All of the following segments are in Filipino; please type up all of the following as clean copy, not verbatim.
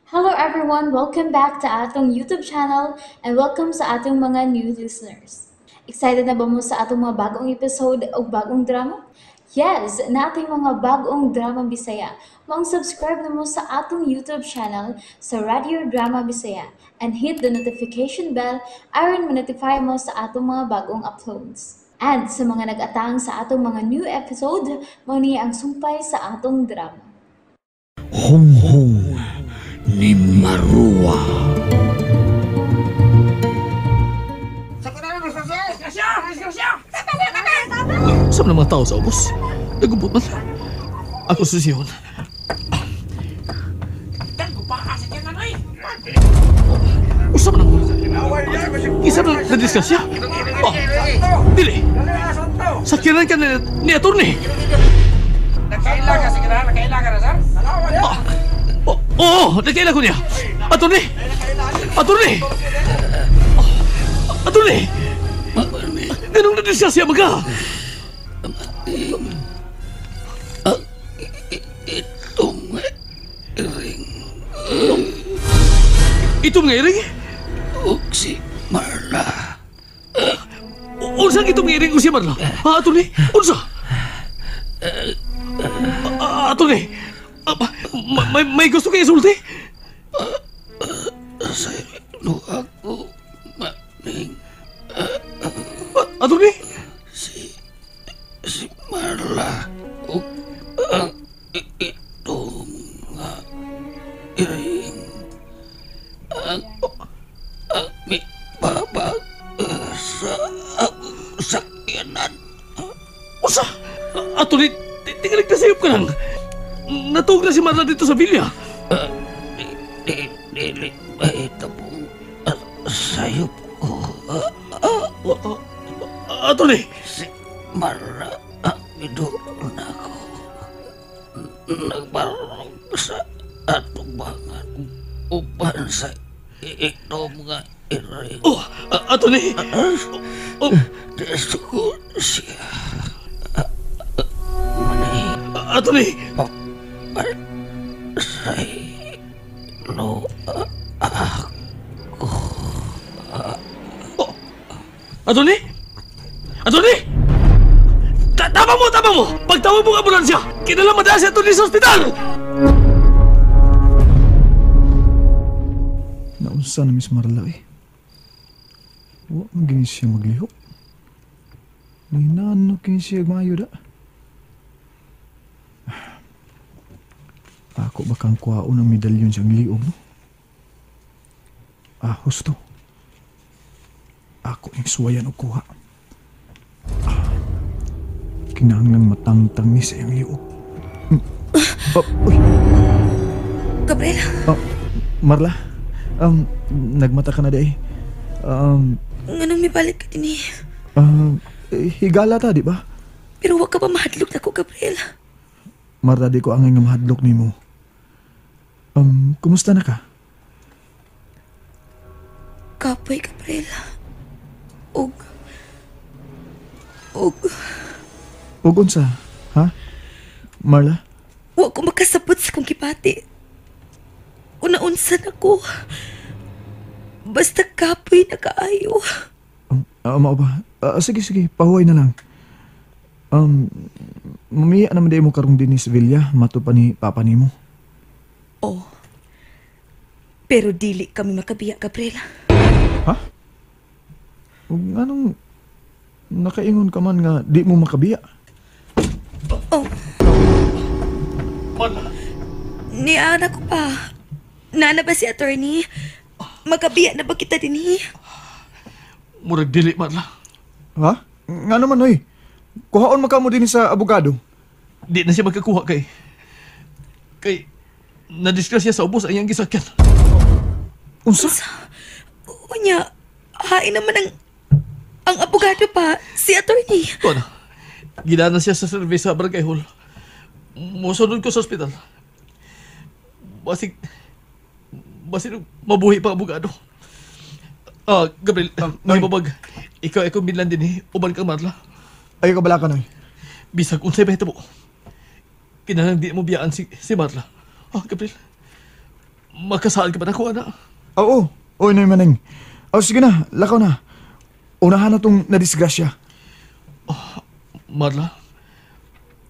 Hello everyone, welcome back to atong YouTube channel and welcome sa atong mga new listeners. Excited na ba mo sa atong mga bagong episode o bagong drama? Yes, na ating mga bagong drama Bisaya. Mag-subscribe na mo sa atong YouTube channel sa Radio Drama Bisaya and hit the notification bell aron ma-notify mo sa atong mga bagong uploads. And sa mga nag-atang sa atong mga new episode, mao ni ang sumpay sa atong drama. Honghong ni Marua. Saan ng mga tao sa ubos? Nagubot man. Ako susiyon. Usa man ako. Isa na na-discuss siya. Oh, dili. Sakiran ka ni attorney. Nakailangan sige na, nakailangan na, sir? Oo, nagkailan ko niya. Attorney! Attorney! Attorney! Ganong na-discuss siya mga? Itong nga iring? Si Marla. Unsang itong nga iring o si Marla? Ha, attorney? Unsa? Attorney! May gusto kayo isulti? No ako maning Attorney? si Marla o ang itong nga iring ang mi babag sa sakyanan. Usa? Attorney, tingalig na sayop ka lang. Natuog na si Marla dito sa villa. Dili ba itabong sayop ko? Attorney! Si Marla ang midulong ako. Nagbarong sa atubangan upan sa itom nga iring. Oh, attorney! Oh, Desko siya. attorney! Say no Attorney? Attorney! Tama mo, tama mo! Pagtawag mo ang ambulansya, kinala madala si Attorney sa ospital! Naunsa na Miss Marla eh. Wa maging siya maglihok. Ninano kini siya mayo da. Ako bakang kuwao ng medalyon siyang liog no? Ahos to. Ako yung suwayan o kuha. Kinahanglang matangtang ni sa iyang liog. Uy. Gabriel, Marla, nagmata ka na day. nganong may balik ka din eh. Higala ta, di ba? Pero wag ka pa mahadlok na ko, Gabriel. Marta, di ko angay nga mahadlok ni mo. Kumusta na ka? Kapoy, Gabriel. Og Unsa? Ha? Marla? wag ko makasabot sa kong kipati. Una-unsan ako. Basta kapoy na kaayo. Mao ba? Sige, pahuway na lang. Mamiya naman day mo karong din ni Sevilla, mato pa ni Papa ni mo. Oh. Pero dili kami makabiya, Gabriel. Ha? Ug anong nakaingon ka man nga di mo makabiya? Oh, Marla! niana ko pa. Nana ba si attorney? Makabiya na ba kita din eh? Murag dili, Marla. Ha? Nga naman, oy. Kuhaon maka mo din sa abogado. Di na siya magkakuha kay na-discuss siya sa ubos ang iyang gisakyan. Unsa? Unya, hain naman ang abogado pa, si attorney. Ito na. Gidana siya sa service sa barangay hall. Musunod ko sa ospital. Basig mabuhi pa ang abogado. Gabriel, may babag. Ikaw binlan din eh. Uban kang Marla. Ayaw ka bala ka, noy. Bisag unsay bahita mo. Kinahanglan di mo biyaan si Marla. Gabriel. makasal ka ba na ko, anak? Oo. Oy, Noy Maneng. Sige na, lakaw na. Unahan na tong nadisgrasya. Marla,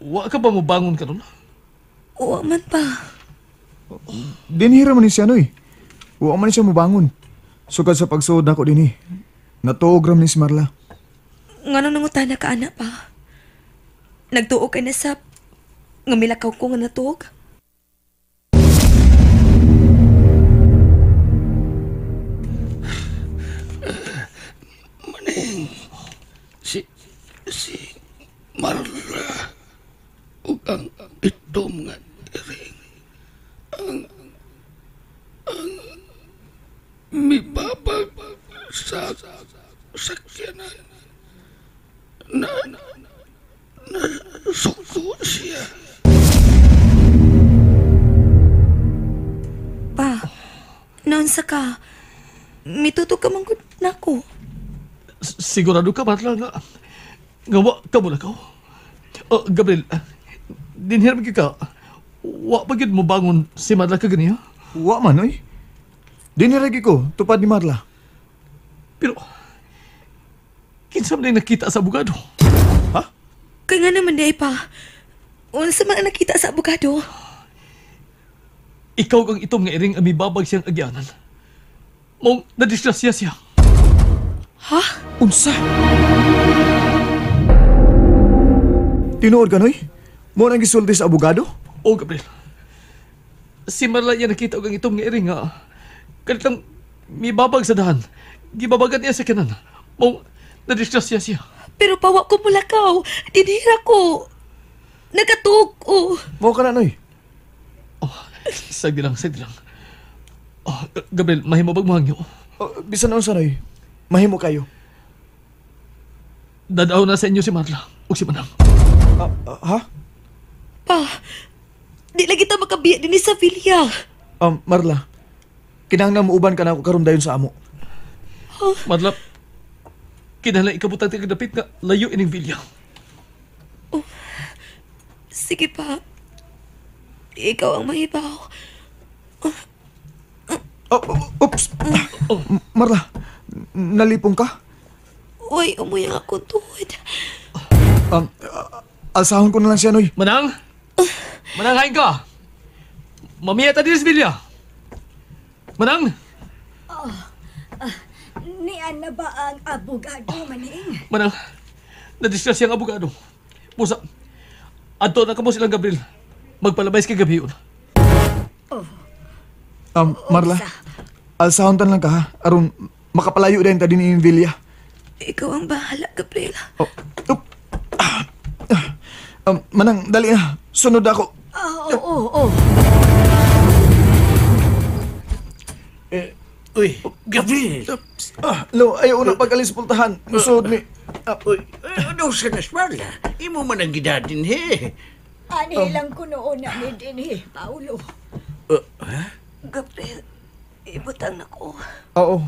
wa ka ba mo bangon ka nun? Uwa man pa. Dinhira man ni siya, Noy. Huwag man siya mabangon. Sukad sa pagsuod na ko din eh. Natuog ram ni si Marla. Nga nung nangutana ka, anak pa. Nagtuog ka na sa... Nga milakaw ko nga natuog. Si Marla ug ang itom nga iring ang mibabag sa sakyanan na sukso siya. Pa, naunsa ka? Mituto ka mong good na ko. Sigurado ka, Marla, nga wa ka mo lakaw? Gabriel, dinhiram ka. Wa pa gid mo bangon si Marla ka ganiya? Huwag man, Noy. Dinhiragi ko, tupad ni Marla. Pero, kinsa man yung nakita sa abogado? Kaya nga naman day pa. Unsa man ang nakita sa abogado? Ikaw kang itom nga iring amibabag siyang agyanan. Mong nadisgrasya siya. Ha? Unsa? Tinuod ka, Noy? Mo nang gisulti sa abogado? O, Gabriel. Si Marla niya nakita kang itom nga iring nga. Kanitang mibabag sa dahan. Gibabagan niya sa kanan. Mong nadisgrasya siya. Pero pawa ko mulakaw. Dinira ko. Nagatuog ko. Mo ka na, Noy. Sagdi lang. Gabriel, mahimabag mo hangyo. Bisan na unsa, Noy. Mahimo kayo. Dadaw na sa inyo si Marla. O si Manang. Ha? Pa, di lagi ta makabiya din sa Villa. Marla. Kinahanglan mo uban ka na ako karon dayon sa amo. Marla, kinahanglan ikabutang tigadapit nga layo ining Villa. Sige pa. Ikaw ang mahibaw. Oops. Marla, nalipong ka? Uy, umuyang akong tuhod. Alsahon ko na lang siya, Noy. Manang? Manang, hain ka! Mamiyat na din sa Villa. Manang? Niyan na ba ang abogado, Maning? Manang, nadisgrasya ang abogado. Pusa, adto na ka mo silang Gabriel. Magpalabay kay gabi yun. Marla, alsahon tan lang ka ha. Aron makapalayo din ta din ni Villa. Ikaw ang bahala, Gabriel. Manang, dali na. Sunod ako. Oo. Uy, Gabriel! Lo, ayaw na pag-alis pultahan. Musod ni... Ano sa Marla? Imo man ang gidadin, he. Ani lang ko noon na ni din Paulo. Gabriel, ibutang na ko. Oo.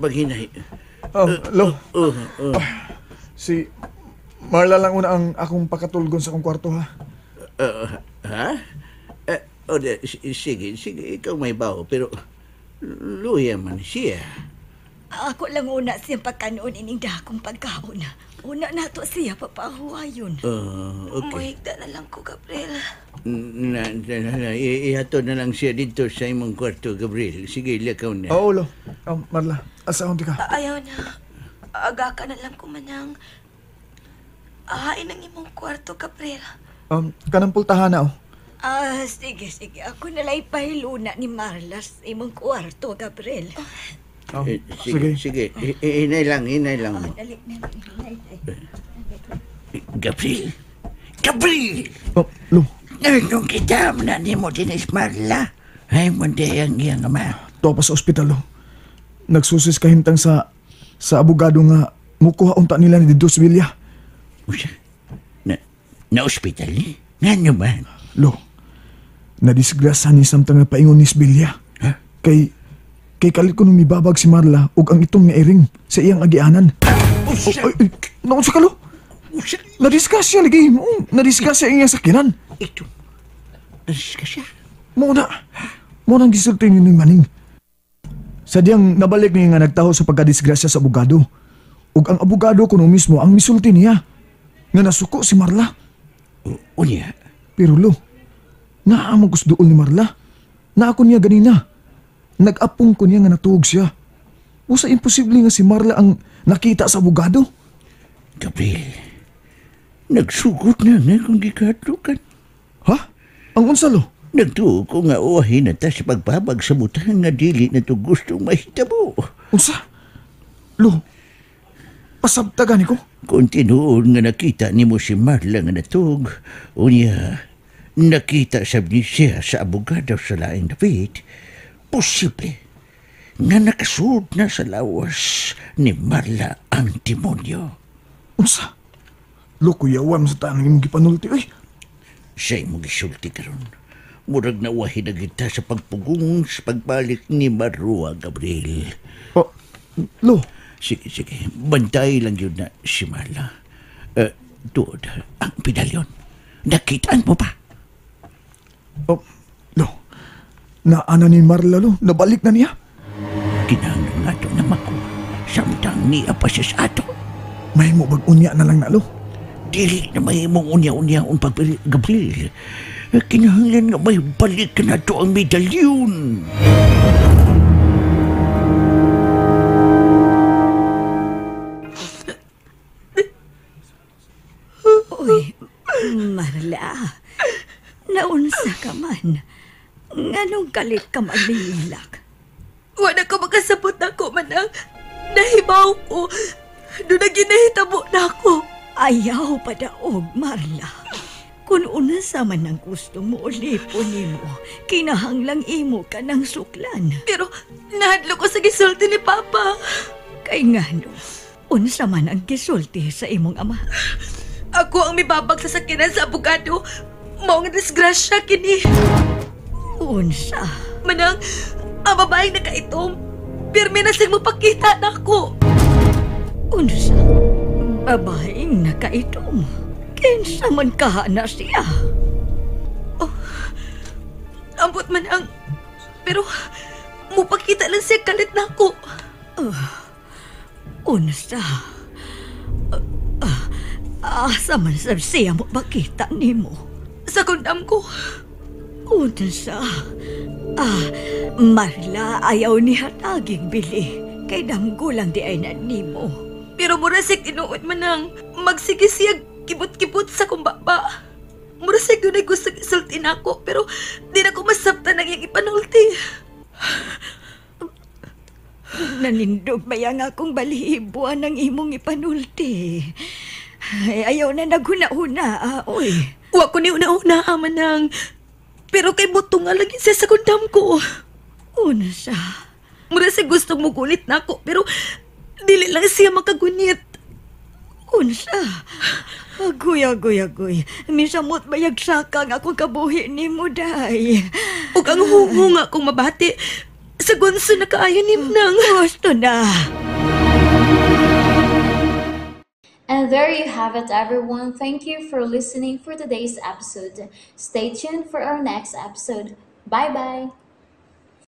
Maghinay. Lo, si Marla lang una ang akong pakatulgon sa akong kwarto ha. Ha? Sige, ikaw may baho, pero luya man siya. Ako lang una siyang pagkanoon ining dakong pagkaon. Una nato siya papahuayon. Okay. Umuhigda na lang ko, Gabriel. Ihato na lang siya dito sa imong kwarto, Gabriel. Sige, lakaw na. Oo, Lo. Marla, asahon di ka. Ayaw na. Aga ka na lang kumanang. Ahain ang imong kwarto, Gabriel. Kanang pultahan na, Sige. Ako nalay pahiluna ni Marlas imong kwarto, Gabriel. Sige. Hinay lang. Dali na. Gabriel! Lo, Nung kita na ni mo din Marla. Ay, mundi ang iyang ama. to pa sa ospital, Lo. Nagsusis kahintang sa abogado nga mukuha unta nila ni Dos Villa. Na ospital ni? Nga nyo man? Lo, nadisgrasa ni samtang nga paingon ni Villa. Ha? Kay kalit ko nung mibabag si Marla ug ang itong nga iring sa iyang agianan. Naon sa kalo? Nadiscuss siya lagi. Nadiscuss siya iyang sakinan. Ito. Naris ka siya? Mo na. Mo nang gisulti ni Maning. Sadyang nabalik niya nga nagtaho sa pagkadisgrasya sa abogado. Ug ang abogado kuno mismo ang misulti niya nga nasuko si Marla. Unya, Pero lo, naamang kusdool ni Marla. Na ako niya ganina. Nag-apong ko niya nga natuog siya. Usa imposible nga si Marla ang nakita sa abogado. Gabriel, nagsugod na kung gikadlukan. Ha? Ang unsa lo? Nagtuo ko nga uwahin na ta sa pagbabag sa butang nga dili na to gustong mahitabo. Unsa? Lo, pasabtagan ko. Kung tinuod nga nakita ni mo si Marla nga natug, unya, nakita sab ni siya sa abogado sa laing David, posible nga nakasud na sa lawas ni Marla ang demonyo. Unsa? Lo, kuyawan sa tanang imong gipanulti. Ay, Siya'y mong gisulti karon. Murag na wahin na kita sa pagpugong sa pagbalik ni Marua, Gabriel. oh, lo, Sige, sige. Bantay lang yun na si Marla. Duod, ang pinalyon. Nakitaan mo pa? oh, lo, naana ni Marla lo, nabalik na niya. Kinahanglan nga ito na mako. Samtang niya pa siya sa ato. May mo bag-unya na lang na lo. Dili na may mong unya-unyaon pagbalik, Gabriel. Kinahanglan nga may balik na ito ang medalyon. Uy, Marla. Naunsa ka man. Nganong kalit ka maglilak? Wala ka makasabot na ko, manang. Nahibaw ko. Doon na ginahitabo na ako. Ayaw pa daog, Marla. Kung unsa man ang gusto mo ulipon nimo, kinahanglang imo ka ng suklan. Pero nahadlo ko sa gisulti ni Papa. Kay ngano, unsa man ang gisulti sa imong ama? Ako ang mibabag sa sakinan sa abogado. Maong disgrasya kini. Unsa? Manang, ang babaeng nakaitom. Pirmi na siyang mapakita na ako. Unsa? Babaeng nakaitom. Kinsa man kahana siya? Ambot man ang... Pero, mupakita lang siya kalit na ako. Unsa? Asa man sab siya mo makita nimo? Sa kundam ko. Unsa? Marla, ayaw ni hataging bili. Kay damgo lang di ay na nimo. Pero murasig tinuod man ang magsige siya kibot-kibot sa kumbaba. Murasig doon ay gusto isulti na ako, pero di na ko masabta ng iyang ipanulti. Nanindog ba yang akong balihibuan ng imong ipanulti? Ay, ayaw na naghuna-huna, oy. Wa ko ni una-una, manang. Pero kay buto nga lagi siya sa kundam ko. Unsa? Murasig gusto mo gunit na ako, pero dili lang siya makagunit. Unsa? Agoy. Misamot bayag saka nga akong kabuhi ni mo, day. Ug ang hunga kong mabati, sa gunso na kaayo ni Nang. Gusto na. And there you have it, everyone. Thank you for listening for today's episode. Stay tuned for our next episode. Bye-bye.